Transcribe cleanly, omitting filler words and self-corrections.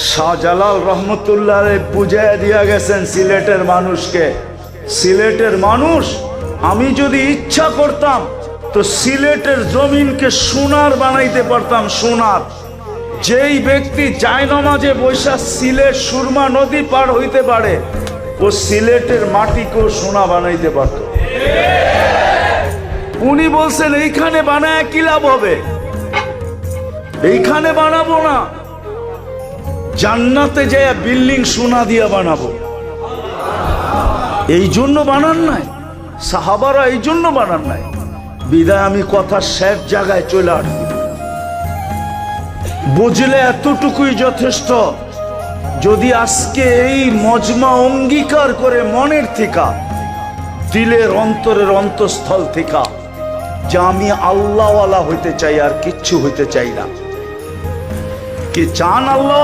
শাহজালাল রহমতুল্লাহ বুঝাইয়া দিয়া গেছেন সিলেটের মানুষকে, সিলেটের মানুষ, আমি যদি ইচ্ছা করতাম তো সিলেটের জমিনকে সোনার বানাইতে পারতাম, সোনার। যেই ব্যক্তি জায়নামাজে বৈশা সিলেট সুরমা নদী পার হইতে পারে, ও সিলেটের মাটিকেও সোনা বানাইতে পারত। উনি বলছেন এইখানে বানায় কি লাভ হবে, এইখানে বানাবো না, জান্নাতে যায় বিল্ডিং সোনা দিয়া বানাবো। এই জন্য বানান নাই সাহাবারা, এই জন্য বানান নাই। বিদায় আমি কথা শেষ জায়গায় চলে আসি, বুঝলে এতটুকুই যথেষ্ট। যদি আজকে এই মজমা অঙ্গীকার করে মনের থেকে, দিলের অন্তরের অন্তঃস্থল থেকে, যে আমি আল্লাহওয়ালা হইতে চাই আর কিচ্ছু হইতে চাই না। কি চান আল্লাহ?